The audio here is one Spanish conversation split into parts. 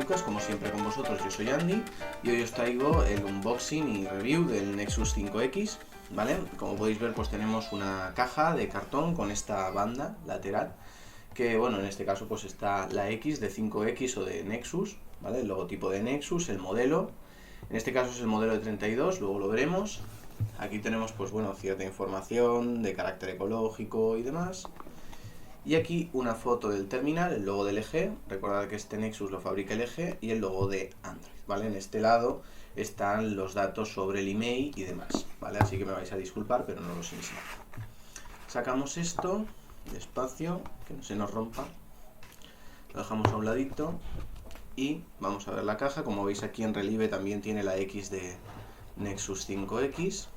Lucas, como siempre con vosotros. Yo soy Andy y hoy os traigo el unboxing y review del Nexus 5X, ¿vale? Como podéis ver, pues tenemos una caja de cartón con esta banda lateral, que bueno, en este caso pues está la X de 5X o de Nexus, ¿vale? El logotipo de Nexus, el modelo, en este caso es el modelo de 32, luego lo veremos. Aquí tenemos pues bueno, cierta información de carácter ecológico y demás. Y aquí una foto del terminal, el logo del LG, recordad que este Nexus lo fabrica LG, y el logo de Android, ¿vale? En este lado están los datos sobre el email y demás, ¿vale? Así que me vais a disculpar, pero no los enseño. Sacamos esto despacio, que no se nos rompa, lo dejamos a un ladito y vamos a ver la caja. Como veis aquí en relieve también tiene la X de Nexus 5X.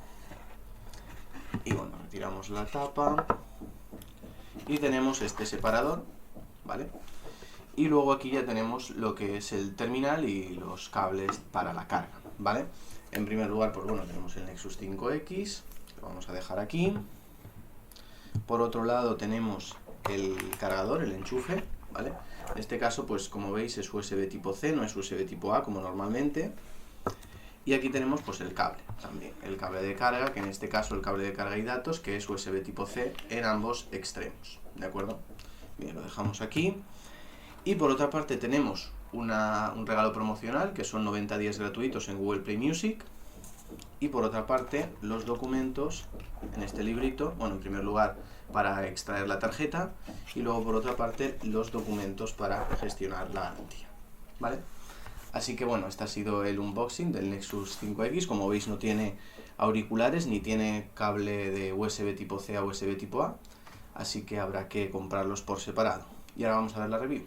Y bueno, retiramos la tapa y tenemos este separador, ¿vale? Y luego aquí ya tenemos lo que es el terminal y los cables para la carga, ¿vale? En primer lugar, pues bueno, tenemos el Nexus 5X, lo vamos a dejar aquí. Por otro lado tenemos el cargador, el enchufe, ¿vale? En este caso, pues como veis es USB tipo C, no es USB tipo A como normalmente. Y aquí tenemos pues el cable también, el cable de carga, que en este caso el cable de carga y datos, que es USB tipo C en ambos extremos, ¿de acuerdo? Bien, lo dejamos aquí. Y por otra parte tenemos un regalo promocional, que son 90 días gratuitos en Google Play Music. Y por otra parte los documentos en este librito, bueno, en primer lugar para extraer la tarjeta y luego por otra parte los documentos para gestionar la garantía, ¿vale? Así que bueno, este ha sido el unboxing del Nexus 5X. Como veis no tiene auriculares ni tiene cable de USB tipo C a USB tipo A, así que habrá que comprarlos por separado. Y ahora vamos a ver la review.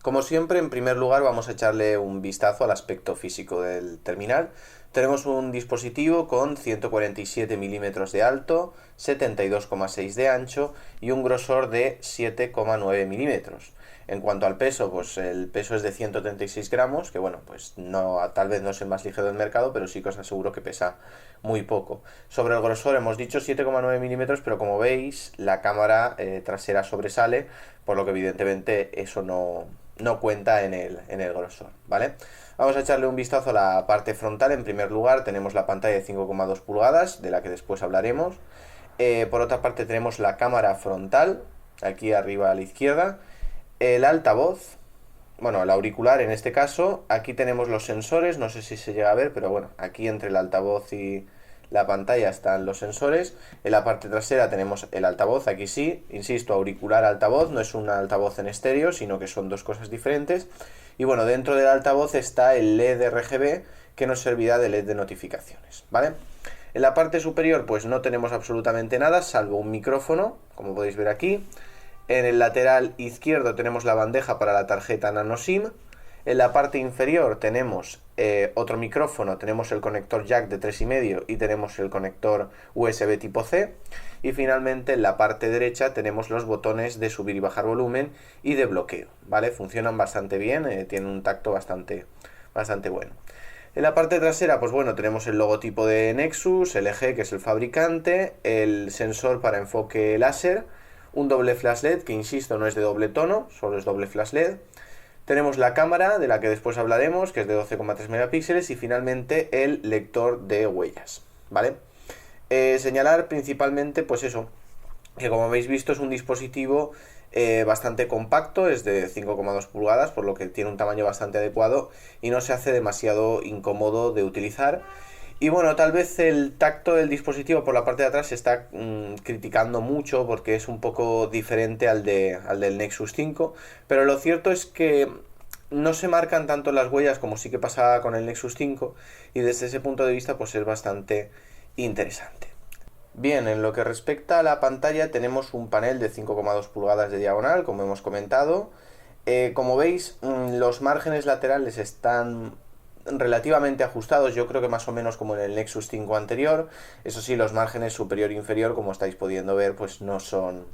Como siempre, en primer lugar vamos a echarle un vistazo al aspecto físico del terminal. Tenemos un dispositivo con 147 milímetros de alto, 72,6 de ancho y un grosor de 7,9 milímetros. En cuanto al peso, pues el peso es de 136 gramos, que bueno, pues no, tal vez no es el más ligero del mercado, pero sí que os aseguro que pesa muy poco. Sobre el grosor hemos dicho 7,9 milímetros, pero como veis la cámara trasera sobresale, por lo que evidentemente eso no cuenta en el grosor, ¿vale? Vamos a echarle un vistazo a la parte frontal. En primer lugar tenemos la pantalla de 5,2 pulgadas, de la que después hablaremos. Por otra parte tenemos la cámara frontal, aquí arriba a la izquierda. El altavoz, bueno, el auricular en este caso. Aquí tenemos los sensores, no sé si se llega a ver, pero bueno, aquí entre el altavoz y la pantalla están los sensores. En la parte trasera tenemos el altavoz, aquí sí, insisto, auricular altavoz, no es un altavoz en estéreo, sino que son dos cosas diferentes. Y bueno, dentro del altavoz está el LED RGB, que nos servirá de LED de notificaciones, ¿vale? En la parte superior pues no tenemos absolutamente nada, salvo un micrófono, como podéis ver aquí. En el lateral izquierdo tenemos la bandeja para la tarjeta nano SIM. En la parte inferior tenemos otro micrófono, tenemos el conector jack de 3,5 y tenemos el conector USB tipo C. Y finalmente en la parte derecha tenemos los botones de subir y bajar volumen y de bloqueo, ¿vale? Funcionan bastante bien, tienen un tacto bastante bueno. En la parte trasera, pues bueno, tenemos el logotipo de Nexus, LG, que es el fabricante, el sensor para enfoque láser, un doble flash LED, que insisto no es de doble tono, solo es doble flash LED. Tenemos la cámara, de la que después hablaremos, que es de 12,3 megapíxeles, y finalmente el lector de huellas, ¿vale? Señalar principalmente, pues eso, que como habéis visto es un dispositivo bastante compacto, es de 5,2 pulgadas, por lo que tiene un tamaño bastante adecuado y no se hace demasiado incómodo de utilizar. Y bueno, tal vez el tacto del dispositivo por la parte de atrás se está criticando mucho porque es un poco diferente al del Nexus 5, pero lo cierto es que no se marcan tanto las huellas como sí que pasaba con el Nexus 5 y desde ese punto de vista pues es bastante interesante. Bien, en lo que respecta a la pantalla tenemos un panel de 5,2 pulgadas de diagonal, como hemos comentado. Como veis, los márgenes laterales están relativamente ajustados, yo creo que más o menos como en el Nexus 5 anterior. Eso sí, los márgenes superior e inferior, como estáis pudiendo ver, pues no son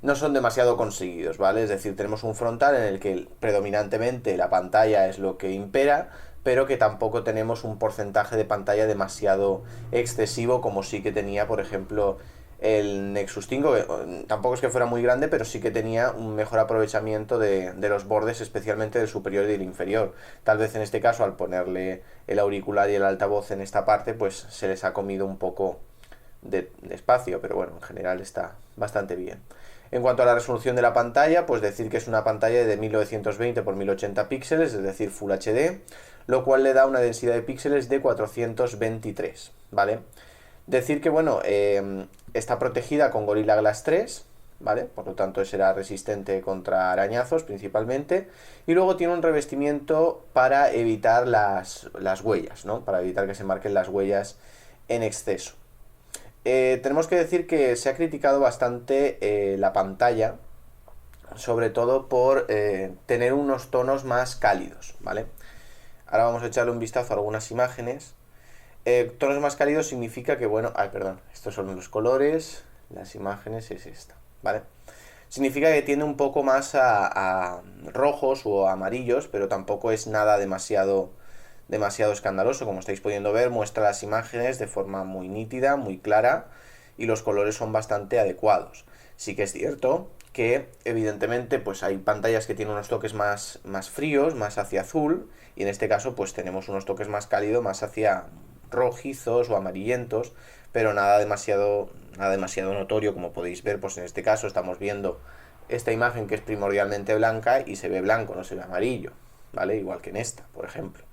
demasiado conseguidos, ¿vale? Es decir, tenemos un frontal en el que predominantemente la pantalla es lo que impera, pero que tampoco tenemos un porcentaje de pantalla demasiado excesivo como sí que tenía, por ejemplo, el Nexus 5, que tampoco es que fuera muy grande, pero sí que tenía un mejor aprovechamiento de los bordes, especialmente del superior y del inferior. Tal vez en este caso, al ponerle el auricular y el altavoz en esta parte, pues se les ha comido un poco de espacio, pero bueno, en general está bastante bien. En cuanto a la resolución de la pantalla, pues decir que es una pantalla de 1920 x 1080 píxeles, es decir, Full HD, lo cual le da una densidad de píxeles de 423, ¿vale? Decir que, bueno, está protegida con Gorilla Glass 3, ¿vale? Por lo tanto será resistente contra arañazos principalmente. Y luego tiene un revestimiento para evitar las huellas, ¿no? Para evitar que se marquen las huellas en exceso. Tenemos que decir que se ha criticado bastante la pantalla, sobre todo por tener unos tonos más cálidos, ¿vale? Ahora vamos a echarle un vistazo a algunas imágenes. Tonos más cálidos significa que, bueno, perdón, estos son los colores, las imágenes es esta, ¿vale? Significa que tiende un poco más a rojos o amarillos, pero tampoco es nada demasiado escandaloso. Como estáis pudiendo ver, muestra las imágenes de forma muy nítida, muy clara, y los colores son bastante adecuados. Sí que es cierto que, evidentemente, pues hay pantallas que tienen unos toques más fríos, más hacia azul, y en este caso pues tenemos unos toques más cálidos, más hacia rojizos o amarillentos, pero nada demasiado notorio. Como podéis ver, pues en este caso estamos viendo esta imagen que es primordialmente blanca y se ve blanco, no se ve amarillo, ¿vale? Igual que en esta, por ejemplo.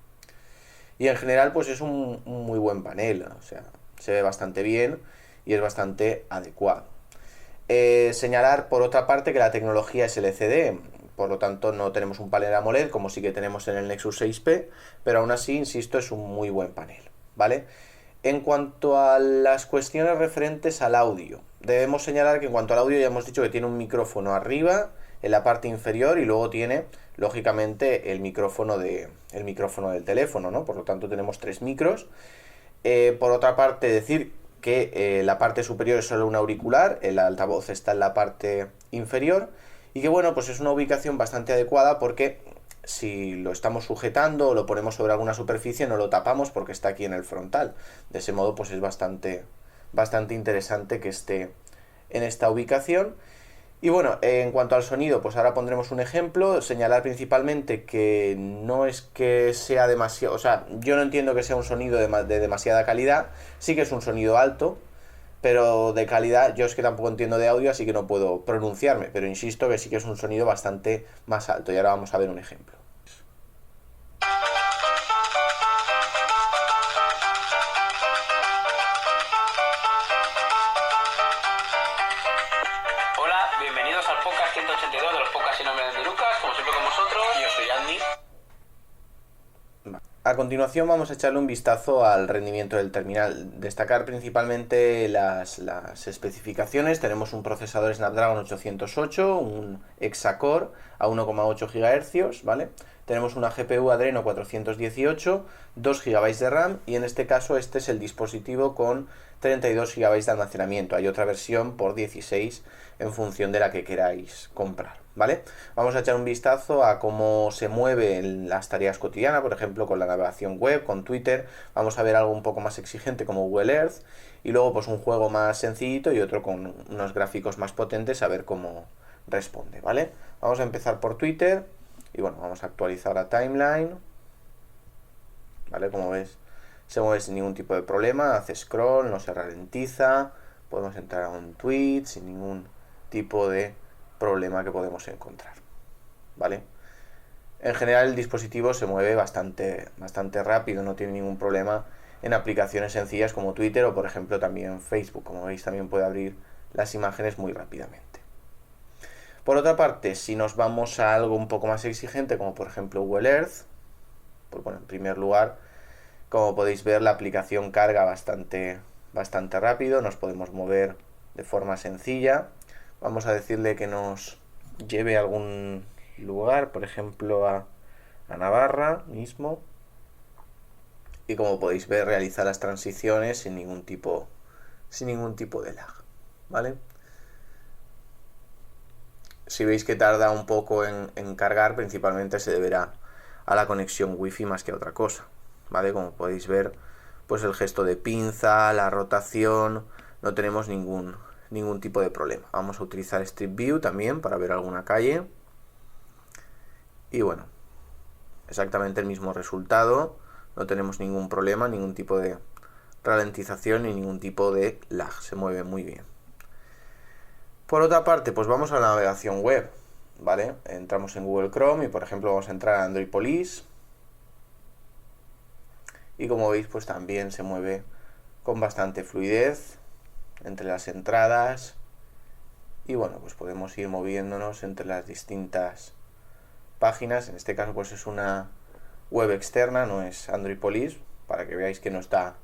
Y en general pues es un muy buen panel, o sea, se ve bastante bien y es bastante adecuado. Señalar por otra parte que la tecnología es LCD, por lo tanto no tenemos un panel AMOLED como sí que tenemos en el Nexus 6P, pero aún así, insisto, es un muy buen panel, ¿vale? En cuanto a las cuestiones referentes al audio, debemos señalar que en cuanto al audio ya hemos dicho que tiene un micrófono arriba, en la parte inferior, y luego tiene, lógicamente, el micrófono del teléfono, ¿no? Por lo tanto tenemos 3 micros. Por otra parte, decir que la parte superior es solo un auricular, el altavoz está en la parte inferior, y que, bueno, pues es una ubicación bastante adecuada porque si lo estamos sujetando o lo ponemos sobre alguna superficie no lo tapamos porque está aquí en el frontal. De ese modo pues es bastante interesante que esté en esta ubicación. Y bueno, en cuanto al sonido, pues ahora pondremos un ejemplo. Señalar principalmente que no es que sea demasiado, o sea, yo no entiendo que sea un sonido de demasiada calidad. Sí que es un sonido alto, pero de calidad yo es que tampoco entiendo de audio, así que no puedo pronunciarme, pero insisto que sí que es un sonido bastante más alto, y ahora vamos a ver un ejemplo. Hola, bienvenidos al podcast 182 de los podcasts sin nombre de Lucas, como siempre con vosotros. Yo soy Andy. A continuación vamos a echarle un vistazo al rendimiento del terminal. Destacar principalmente las especificaciones. Tenemos un procesador Snapdragon 808, un Hexa-Core a 1,8 GHz, ¿vale? Tenemos una GPU Adreno 418, 2 GB de RAM, y en este caso este es el dispositivo con 32 GB de almacenamiento. Hay otra versión por 16 en función de la que queráis comprar, ¿vale? Vamos a echar un vistazo a cómo se mueven las tareas cotidianas, por ejemplo con la navegación web, con Twitter. Vamos a ver algo un poco más exigente como Google Earth, y luego pues un juego más sencillito y otro con unos gráficos más potentes, a ver cómo responde, ¿vale? Vamos a empezar por Twitter y bueno, vamos a actualizar la timeline, ¿vale? Como ves, se mueve sin ningún tipo de problema, hace scroll, no se ralentiza, podemos entrar a un tweet sin ningún tipo de problema que podemos encontrar, ¿vale? En general el dispositivo se mueve bastante rápido, no tiene ningún problema en aplicaciones sencillas como Twitter o por ejemplo también Facebook. Como veis, también puede abrir las imágenes muy rápidamente. Por otra parte, si nos vamos a algo un poco más exigente como por ejemplo Google Earth, pues bueno, en primer lugar, como podéis ver, la aplicación carga bastante rápido, nos podemos mover de forma sencilla. Vamos a decirle que nos lleve a algún lugar, por ejemplo a Navarra mismo, y como podéis ver realiza las transiciones sin ningún tipo de lag, ¿vale? Si veis que tarda un poco en cargar, principalmente se deberá a la conexión wifi más que a otra cosa, ¿vale? Como podéis ver, pues el gesto de pinza, la rotación, no tenemos ningún ningún tipo de problema. Vamos a utilizar Street View también para ver alguna calle. Y bueno, exactamente el mismo resultado. No tenemos ningún problema, ningún tipo de ralentización ni ningún tipo de lag. Se mueve muy bien. Por otra parte, pues vamos a la navegación web, ¿vale? Entramos en Google Chrome y por ejemplo vamos a entrar a Android Police. Y como veis, pues también se mueve con bastante fluidez entre las entradas. Y bueno, pues podemos ir moviéndonos entre las distintas páginas. En este caso pues es una web externa, no es Android Police, para que veáis que no está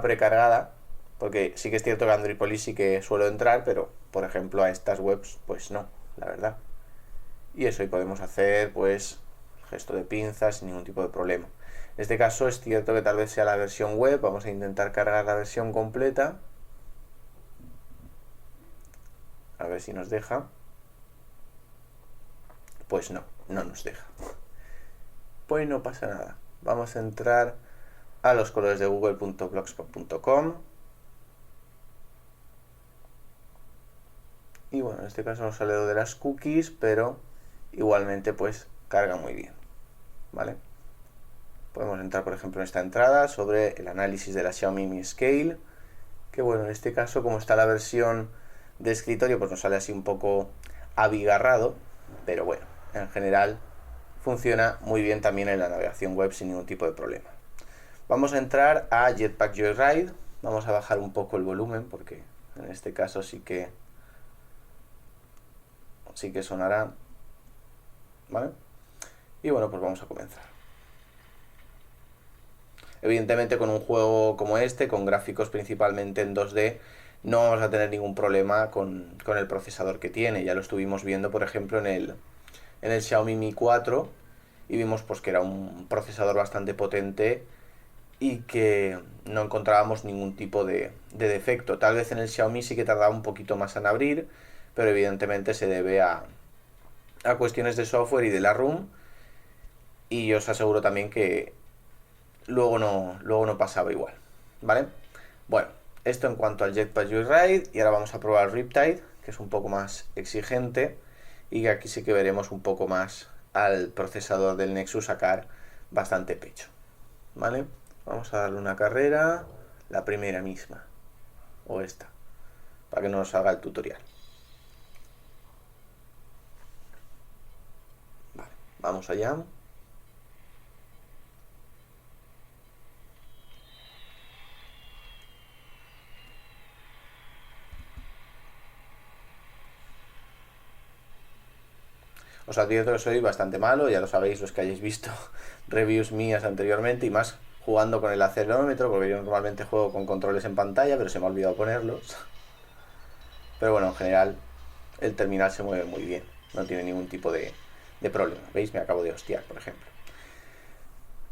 precargada. Porque sí que es cierto que Android Police sí que suelo entrar, pero por ejemplo a estas webs pues no, la verdad. Y eso, y podemos hacer pues gesto de pinzas sin ningún tipo de problema. En este caso es cierto que tal vez sea la versión web. Vamos a intentar cargar la versión completa. A ver si nos deja. Pues no nos deja. Pues no pasa nada. Vamos a entrar a los colores de google.blogspot.com. Y bueno, en este caso nos sale lo de las cookies, pero igualmente pues carga muy bien, ¿vale? Podemos entrar por ejemplo en esta entrada sobre el análisis de la Xiaomi Mi Scale, que bueno, en este caso como está la versión de escritorio pues nos sale así un poco abigarrado, pero bueno, en general funciona muy bien también en la navegación web sin ningún tipo de problema. Vamos a entrar a Jetpack Joyride. Vamos a bajar un poco el volumen porque en este caso sí que sonará, ¿vale? Y bueno, pues vamos a comenzar. Evidentemente con un juego como este, con gráficos principalmente en 2D, no vamos a tener ningún problema con el procesador que tiene. Ya lo estuvimos viendo por ejemplo en el Xiaomi Mi 4 y vimos pues que era un procesador bastante potente y que no encontrábamos ningún tipo de defecto. Tal vez en el Xiaomi sí que tardaba un poquito más en abrir, pero evidentemente se debe a cuestiones de software y de la ROM, y os aseguro también que luego no pasaba igual, ¿vale? Bueno, esto en cuanto al Jetpack Joyride, y ahora vamos a probar Riptide, que es un poco más exigente y que aquí sí que veremos un poco más al procesador del Nexus sacar bastante pecho, ¿vale? Vamos a darle una carrera, la primera misma, o esta, para que no nos salga el tutorial. Vale, vamos allá. Os advierto que soy bastante malo, ya lo sabéis los que hayáis visto reviews mías anteriormente, y más jugando con el acelerómetro, porque yo normalmente juego con controles en pantalla, pero se me ha olvidado ponerlos. Pero bueno, en general el terminal se mueve muy bien, no tiene ningún tipo de problema. ¿Veis? Me acabo de hostiar, por ejemplo.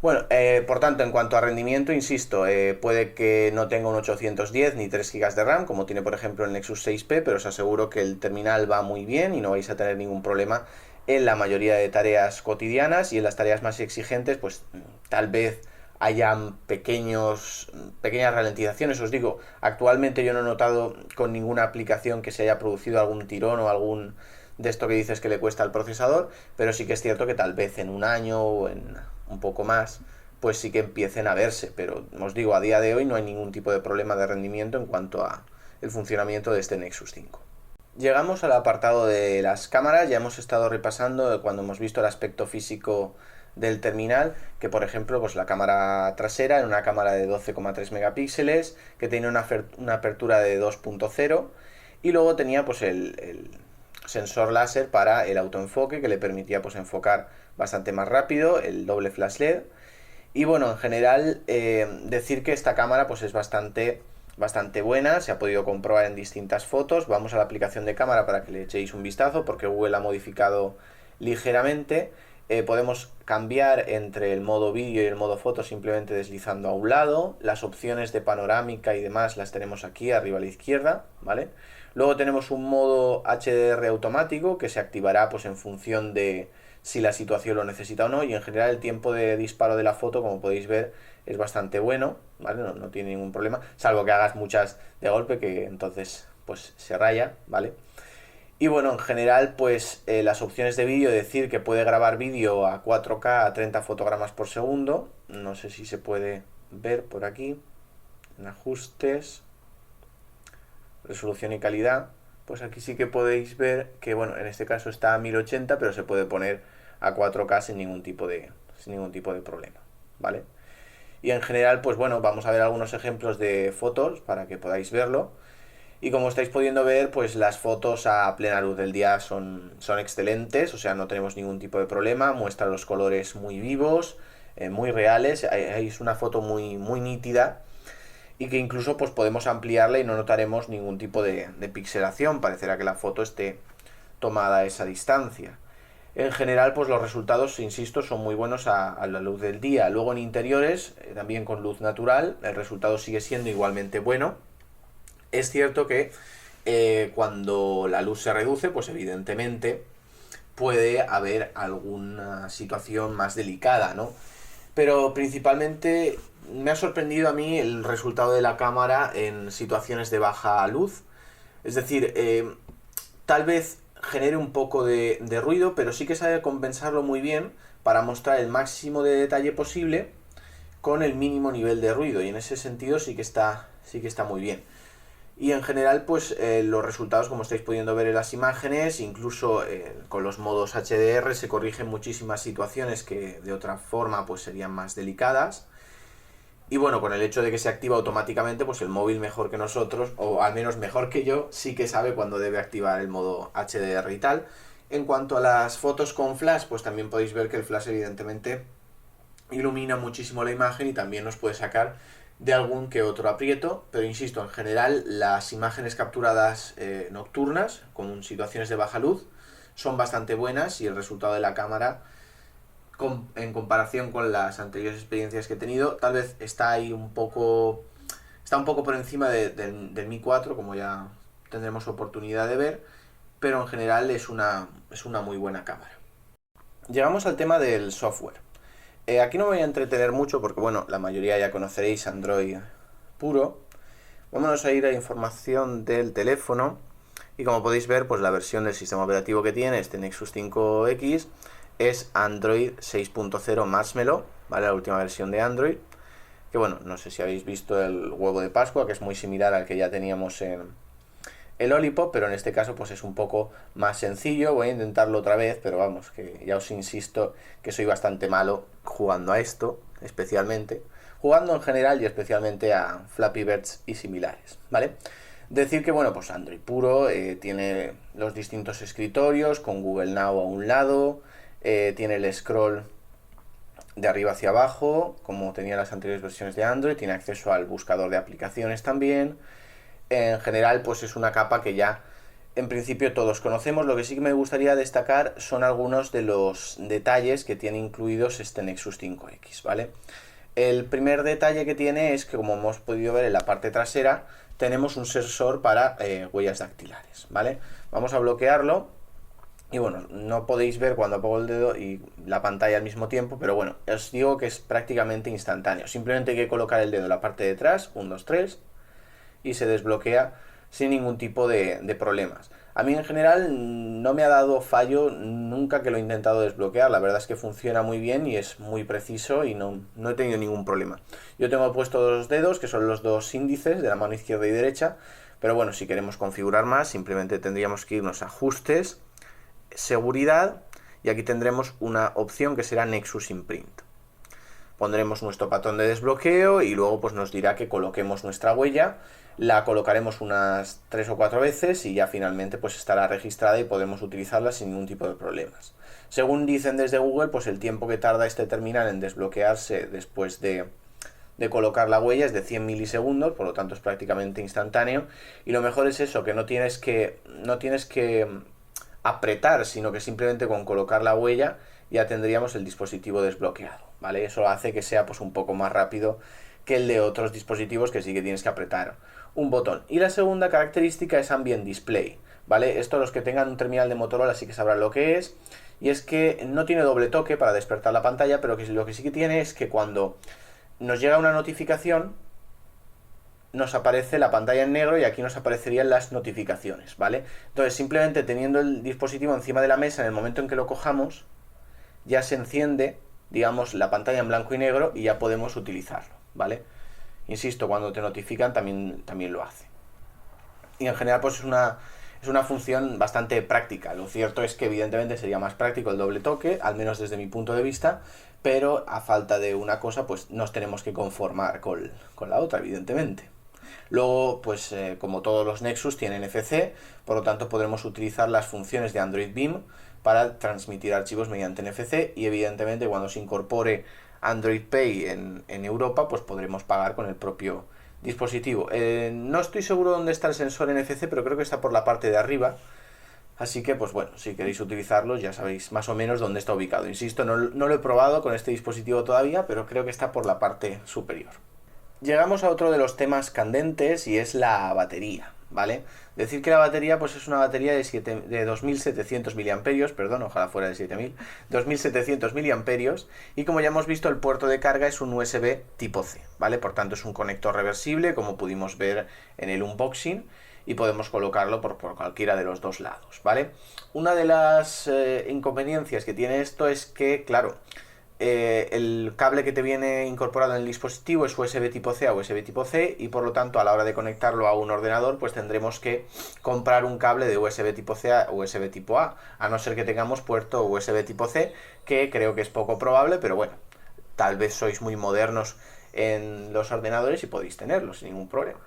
Bueno, por tanto, en cuanto a rendimiento, insisto, puede que no tenga un 810 ni 3 GB de RAM, como tiene por ejemplo el Nexus 6P, pero os aseguro que el terminal va muy bien y no vais a tener ningún problema en la mayoría de tareas cotidianas. Y en las tareas más exigentes, pues tal vez hayan pequeñas ralentizaciones. Os digo, actualmente yo no he notado con ninguna aplicación que se haya producido algún tirón o algún de esto que dices que le cuesta al procesador, pero sí que es cierto que tal vez en un año o en un poco más, pues sí que empiecen a verse. Pero os digo, a día de hoy no hay ningún tipo de problema de rendimiento en cuanto a el funcionamiento de este Nexus 5. Llegamos al apartado de las cámaras. Ya hemos estado repasando cuando hemos visto el aspecto físico del terminal, que por ejemplo pues la cámara trasera era una cámara de 12,3 megapíxeles que tenía una apertura de 2.0 y luego tenía pues el sensor láser para el autoenfoque, que le permitía pues enfocar bastante más rápido, el doble flash LED. Y bueno, en general decir que esta cámara pues es bastante buena, se ha podido comprobar en distintas fotos. Vamos a la aplicación de cámara para que le echéis un vistazo, porque Google la ha modificado ligeramente. Podemos cambiar entre el modo vídeo y el modo foto simplemente deslizando a un lado. Las opciones de panorámica y demás las tenemos aquí arriba a la izquierda, ¿vale? Luego tenemos un modo HDR automático que se activará pues en función de si la situación lo necesita o no, y en general el tiempo de disparo de la foto, como podéis ver, es bastante bueno, ¿vale? No tiene ningún problema, salvo que hagas muchas de golpe, que entonces pues se raya, ¿vale? Y bueno, en general, pues las opciones de vídeo, decir que puede grabar vídeo a 4K a 30 fotogramas por segundo. No sé si se puede ver por aquí. En ajustes, resolución y calidad. Pues aquí sí que podéis ver que, bueno, en este caso está a 1080, pero se puede poner a 4K sin ningún tipo de problema, ¿vale? Y en general, pues bueno, vamos a ver algunos ejemplos de fotos para que podáis verlo. Y como estáis pudiendo ver, pues las fotos a plena luz del día son excelentes, o sea, no tenemos ningún tipo de problema, muestra los colores muy vivos, muy reales, es una foto muy nítida y que incluso pues podemos ampliarla y no notaremos ningún tipo de pixelación, parecerá que la foto esté tomada a esa distancia. En general, pues los resultados, insisto, son muy buenos a la luz del día. Luego en interiores, también con luz natural, el resultado sigue siendo igualmente bueno. Es cierto que cuando la luz se reduce, pues evidentemente puede haber alguna situación más delicada, ¿no? Pero principalmente me ha sorprendido a mí el resultado de la cámara en situaciones de baja luz. Es decir, tal vez genere un poco de ruido, pero sí que sabe compensarlo muy bien para mostrar el máximo de detalle posible con el mínimo nivel de ruido. Y en ese sentido sí que está muy bien. Y en general, pues los resultados, como estáis pudiendo ver en las imágenes, incluso con los modos HDR se corrigen muchísimas situaciones que de otra forma pues serían más delicadas. Y bueno, con el hecho de que se activa automáticamente, pues el móvil mejor que nosotros, o al menos mejor que yo, sí que sabe cuándo debe activar el modo HDR y tal. En cuanto a las fotos con flash, pues también podéis ver que el flash evidentemente ilumina muchísimo la imagen y también nos puede sacar de algún que otro aprieto, pero insisto, en general las imágenes capturadas nocturnas con situaciones de baja luz son bastante buenas y el resultado de la cámara en comparación con las anteriores experiencias que he tenido tal vez está un poco por encima del Mi 4, como ya tendremos oportunidad de ver, pero en general es una muy buena cámara. Llegamos al tema del software. Aquí no me voy a entretener mucho porque, bueno, la mayoría ya conoceréis Android puro. Vámonos a ir a información del teléfono y como podéis ver, pues la versión del sistema operativo que tiene este Nexus 5X es Android 6.0 Marshmallow, ¿vale? La última versión de Android. Que bueno, no sé si habéis visto el huevo de Pascua, que es muy similar al que ya teníamos en el Lollipop, pero en este caso pues es un poco más sencillo. Voy a intentarlo otra vez, pero vamos, que ya os insisto que soy bastante malo jugando a esto, especialmente jugando en general y especialmente a Flappy Birds y similares, ¿vale? Decir que bueno, pues Android puro, tiene los distintos escritorios con Google Now a un lado, tiene el scroll de arriba hacia abajo como tenía las anteriores versiones de Android, tiene acceso al buscador de aplicaciones también. En general, pues es una capa que ya en principio todos conocemos. Lo que sí que me gustaría destacar son algunos de los detalles que tiene incluidos este Nexus 5X, ¿vale? El primer detalle que tiene es que, como hemos podido ver en la parte trasera, tenemos un sensor para huellas dactilares, ¿vale? Vamos a bloquearlo. Y bueno, no podéis ver cuando pongo el dedo y la pantalla al mismo tiempo, pero bueno, os digo que es prácticamente instantáneo. Simplemente hay que colocar el dedo en la parte de atrás, 1, 2, 3, y se desbloquea sin ningún tipo de problemas. A mí en general no me ha dado fallo nunca que lo he intentado desbloquear. La verdad es que funciona muy bien y es muy preciso y no he tenido ningún problema. Yo tengo puesto dos dedos, que son los dos índices de la mano izquierda y derecha, pero bueno, si queremos configurar más, simplemente tendríamos que irnos a ajustes, seguridad, y aquí tendremos una opción que será Nexus Imprint. Pondremos nuestro patrón de desbloqueo y luego pues nos dirá que coloquemos nuestra huella. La colocaremos unas 3 o 4 veces y ya finalmente pues estará registrada y podemos utilizarla sin ningún tipo de problemas. Según dicen desde Google, pues el tiempo que tarda este terminal en desbloquearse después de colocar la huella es de 100 milisegundos, por lo tanto es prácticamente instantáneo. Y lo mejor es eso, que no tienes que apretar, sino que simplemente con colocar la huella ya tendríamos el dispositivo desbloqueado, ¿vale? Eso hace que sea pues un poco más rápido que el de otros dispositivos que sí que tienes que apretar un botón. Y la segunda característica es Ambient Display, ¿vale? Esto los que tengan un terminal de Motorola sí que sabrán lo que es, y es que no tiene doble toque para despertar la pantalla, pero lo que sí que tiene es que cuando nos llega una notificación nos aparece la pantalla en negro y aquí nos aparecerían las notificaciones, ¿vale? Entonces, simplemente teniendo el dispositivo encima de la mesa, en el momento en que lo cojamos, ya se enciende, digamos, la pantalla en blanco y negro y ya podemos utilizarlo, ¿vale? Insisto, cuando te notifican también lo hace. Y en general, pues es una función bastante práctica. Lo cierto es que evidentemente sería más práctico el doble toque, al menos desde mi punto de vista, pero a falta de una cosa, pues nos tenemos que conformar con la otra, evidentemente. Luego, pues como todos los Nexus tienen NFC, por lo tanto podremos utilizar las funciones de Android Beam para transmitir archivos mediante NFC y evidentemente cuando se incorpore Android Pay en Europa, pues podremos pagar con el propio dispositivo. No estoy seguro dónde está el sensor NFC, pero creo que está por la parte de arriba. Así que, pues bueno, si queréis utilizarlo ya sabéis más o menos dónde está ubicado. Insisto, no lo he probado con este dispositivo todavía, pero creo que está por la parte superior. Llegamos a otro de los temas candentes y es la batería, ¿vale? Decir que la batería pues es una batería de 2700 miliamperios, perdón, ojalá fuera de 7000, 2700 miliamperios, y como ya hemos visto el puerto de carga es un USB tipo C, ¿vale? Por tanto es un conector reversible, como pudimos ver en el unboxing, y podemos colocarlo por cualquiera de los dos lados, ¿vale? Una de las inconveniencias que tiene esto es que, claro, el cable que te viene incorporado en el dispositivo es USB tipo C a USB tipo C y por lo tanto a la hora de conectarlo a un ordenador pues tendremos que comprar un cable de USB tipo C a USB tipo A no ser que tengamos puerto USB tipo C, que creo que es poco probable, pero bueno, tal vez sois muy modernos en los ordenadores y podéis tenerlo sin ningún problema.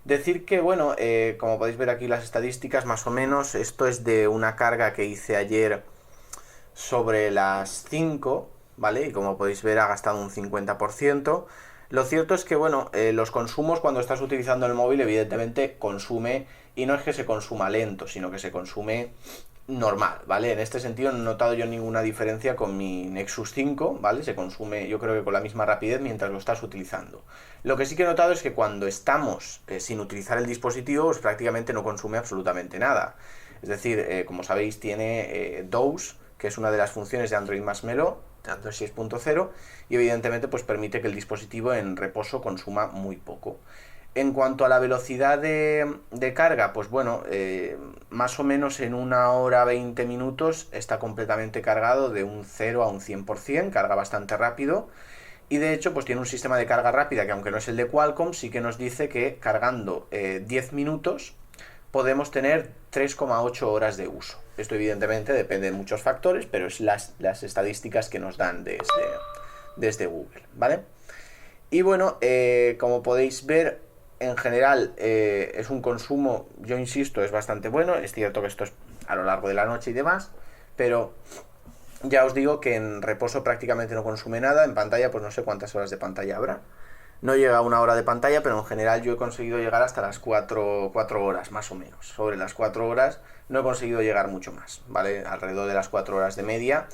Decir que, bueno, como podéis ver aquí las estadísticas, más o menos, esto es de una carga que hice ayer sobre las 5, ¿vale? Y como podéis ver ha gastado un 50%. Lo cierto es que, bueno, los consumos cuando estás utilizando el móvil evidentemente consume, y no es que se consuma lento, sino que se consume normal, ¿vale? En este sentido no he notado yo ninguna diferencia con mi Nexus 5, ¿vale? Se consume yo creo que con la misma rapidez mientras lo estás utilizando. Lo que sí que he notado es que cuando estamos sin utilizar el dispositivo, pues prácticamente no consume absolutamente nada. Es decir, como sabéis tiene DOS, que es una de las funciones de Android Marshmallow, de Android 6.0, y evidentemente pues permite que el dispositivo en reposo consuma muy poco. En cuanto a la velocidad de carga, pues bueno, más o menos en 1 hora 20 minutos está completamente cargado de un 0 a un 100%, carga bastante rápido. Y de hecho, pues tiene un sistema de carga rápida que aunque no es el de Qualcomm, sí que nos dice que cargando 10 minutos podemos tener 3,8 horas de uso. Esto evidentemente depende de muchos factores, pero es las estadísticas que nos dan desde Google, ¿vale? Y bueno, como podéis ver, en general es un consumo, yo insisto, es bastante bueno. Es cierto que esto es a lo largo de la noche y demás, pero ya os digo que en reposo prácticamente no consume nada. En pantalla pues no sé cuántas horas de pantalla habrá. No llega a 1 hora de pantalla, pero en general yo he conseguido llegar hasta las 4 horas más o menos. Sobre las 4 horas no he conseguido llegar mucho más, ¿vale? Alrededor de las 4 horas de media.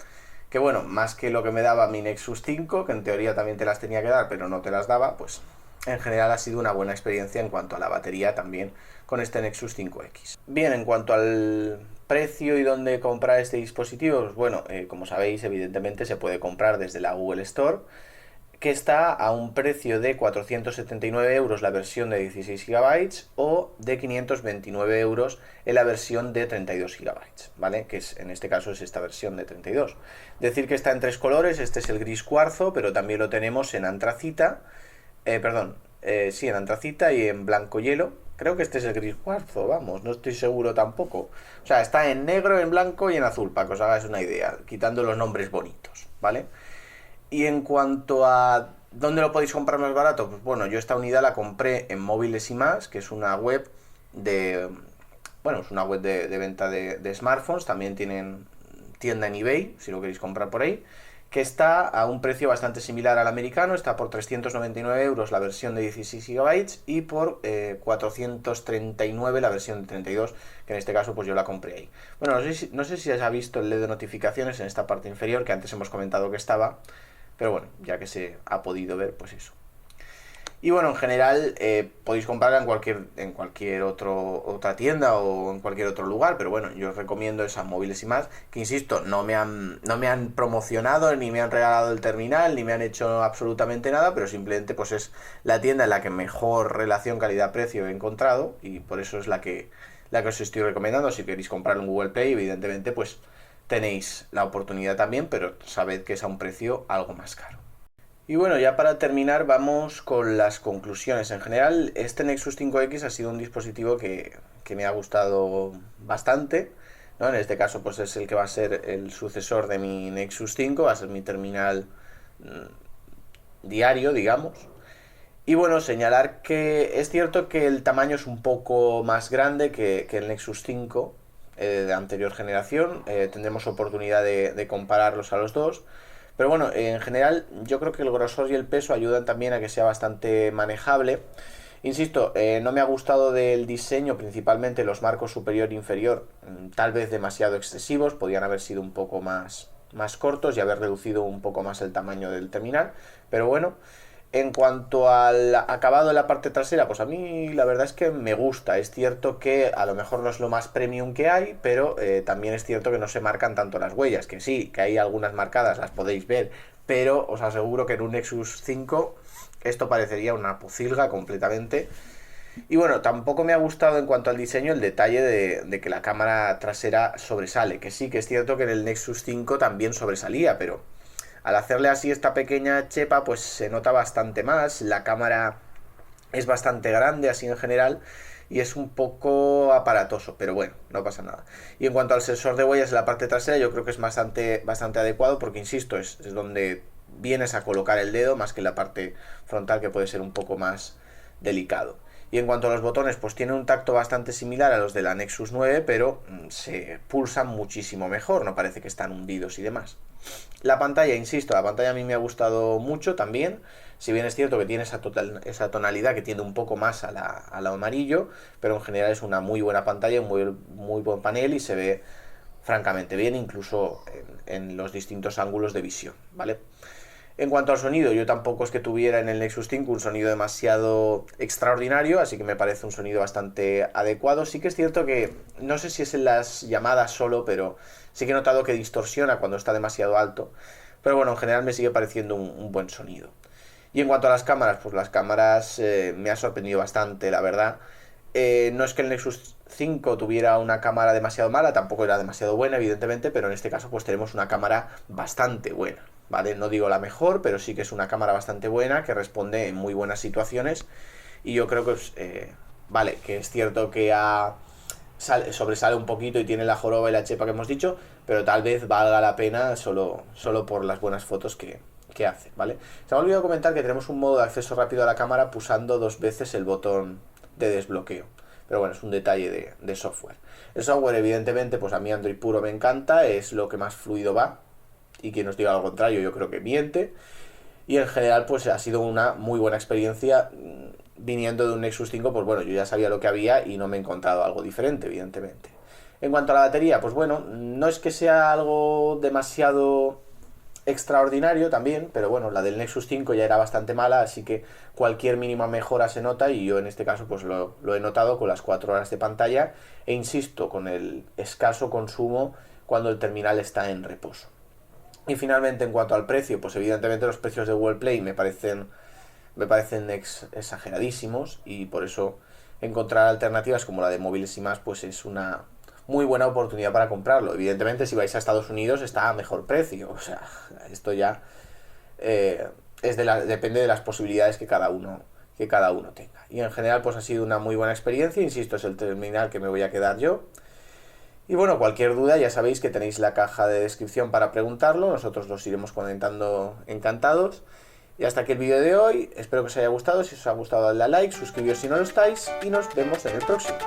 Que bueno, más que lo que me daba mi Nexus 5, que en teoría también te las tenía que dar, pero no te las daba, pues en general ha sido una buena experiencia en cuanto a la batería también con este Nexus 5X. Bien, en cuanto al precio y dónde comprar este dispositivo, pues bueno, como sabéis, evidentemente se puede comprar desde la Google Store, que está a un precio de 479 euros la versión de 16 GB o de 529 euros en la versión de 32 GB, ¿vale? Que es, en este caso es esta versión de 32. Decir que está en 3 colores, este es el gris cuarzo, pero también lo tenemos en antracita, sí, en antracita y en blanco hielo. Creo que este es el gris cuarzo, vamos, no estoy seguro tampoco. O sea, está en negro, en blanco y en azul, para que os hagáis una idea, quitando los nombres bonitos, ¿vale? Y en cuanto a dónde lo podéis comprar más barato, pues bueno, yo esta unidad la compré en Móviles y Más, que es una web de venta de smartphones. También tienen tienda en eBay, si lo queréis comprar por ahí, que está a un precio bastante similar al americano. Está por 399 euros la versión de 16 GB y por 439 la versión de 32, que en este caso pues yo la compré ahí. Bueno, no sé si se ha visto el LED de notificaciones en esta parte inferior, que antes hemos comentado que estaba, pero bueno, ya que se ha podido ver, pues eso. Y bueno, en general podéis comprarla en cualquier otra tienda o en cualquier otro lugar, pero bueno, yo os recomiendo esas Móviles y Más, que insisto, no me han promocionado, ni me han regalado el terminal, ni me han hecho absolutamente nada, pero simplemente pues es la tienda en la que mejor relación calidad-precio he encontrado, y por eso es la que os estoy recomendando. Si queréis comprar un Google Play, evidentemente pues tenéis la oportunidad también, pero sabed que es a un precio algo más caro. Y bueno, ya para terminar vamos con las conclusiones. En general, este Nexus 5X ha sido un dispositivo que me ha gustado bastante, ¿no? En este caso pues es el que va a ser el sucesor de mi Nexus 5, va a ser mi terminal diario, digamos. Y bueno, señalar que es cierto que el tamaño es un poco más grande que el Nexus 5 de anterior generación. Tendremos oportunidad de compararlos a los dos. Pero bueno, en general yo creo que el grosor y el peso ayudan también a que sea bastante manejable. Insisto, no me ha gustado del diseño, principalmente los marcos superior e inferior, tal vez demasiado excesivos, podían haber sido un poco más cortos y haber reducido un poco más el tamaño del terminal. Pero bueno, en cuanto al acabado de la parte trasera, pues a mí la verdad es que me gusta. Es cierto que a lo mejor no es lo más premium que hay, pero también es cierto que no se marcan tanto las huellas, que sí, que hay algunas marcadas, las podéis ver, pero os aseguro que en un Nexus 5 esto parecería una pocilga completamente. Y bueno, tampoco me ha gustado en cuanto al diseño el detalle de que la cámara trasera sobresale, que sí, que es cierto que en el Nexus 5 también sobresalía, pero al hacerle así esta pequeña chepa, pues se nota bastante más. La cámara es bastante grande así en general y es un poco aparatoso, pero bueno, no pasa nada. Y en cuanto al sensor de huellas en la parte trasera, yo creo que es bastante adecuado, porque insisto, es donde vienes a colocar el dedo más que en la parte frontal, que puede ser un poco más delicado. Y en cuanto a los botones, pues tiene un tacto bastante similar a los de la Nexus 9, pero se pulsan muchísimo mejor, no parece que están hundidos y demás. La pantalla, insisto, la pantalla a mí me ha gustado mucho también, si bien es cierto que tiene esa tonalidad que tiende un poco más a la amarillo, pero en general es una muy buena pantalla, un muy buen panel y se ve francamente bien, incluso en los distintos ángulos de visión, ¿vale? En cuanto al sonido, yo tampoco es que tuviera en el Nexus 5 un sonido demasiado extraordinario, así que me parece un sonido bastante adecuado. Sí que es cierto que, no sé si es en las llamadas solo, pero sí que he notado que distorsiona cuando está demasiado alto. Pero bueno, en general me sigue pareciendo un buen sonido. Y en cuanto a las cámaras, pues las cámaras me ha sorprendido bastante, la verdad. No es que el Nexus 5 tuviera una cámara demasiado mala, tampoco era demasiado buena, evidentemente, pero en este caso pues tenemos una cámara bastante buena, ¿vale? No digo la mejor, pero sí que es una cámara bastante buena, que responde en muy buenas situaciones. Y yo creo que vale, que es cierto que sobresale un poquito y tiene la joroba y la chepa que hemos dicho, pero tal vez valga la pena solo por las buenas fotos que hace, ¿vale? Se me ha olvidado comentar que tenemos un modo de acceso rápido a la cámara pulsando 2 veces el botón de desbloqueo. Pero bueno, es un detalle de software. El software, evidentemente, pues a mí Android puro me encanta, es lo que más fluido va. Y quien nos diga lo contrario, yo creo que miente. Y en general, pues ha sido una muy buena experiencia. Viniendo de un Nexus 5, pues bueno, yo ya sabía lo que había y no me he encontrado algo diferente, evidentemente. En cuanto a la batería, pues bueno, no es que sea algo demasiado extraordinario también, pero bueno, la del Nexus 5 ya era bastante mala, así que cualquier mínima mejora se nota, y yo en este caso pues lo he notado con las 4 horas de pantalla, e insisto, con el escaso consumo cuando el terminal está en reposo. Y finalmente, en cuanto al precio, pues evidentemente los precios de Google Play me parecen exageradísimos, y por eso encontrar alternativas como la de Móviles y Más pues es una muy buena oportunidad para comprarlo. Evidentemente, si vais a Estados Unidos está a mejor precio, o sea, esto ya depende de las posibilidades que cada uno tenga. Y en general pues ha sido una muy buena experiencia, insisto, es el terminal que me voy a quedar yo. Y bueno, cualquier duda ya sabéis que tenéis la caja de descripción para preguntarlo, nosotros los iremos comentando encantados. Y hasta aquí el vídeo de hoy, espero que os haya gustado. Si os ha gustado, dadle a like, suscribíos si no lo estáis, y nos vemos en el próximo.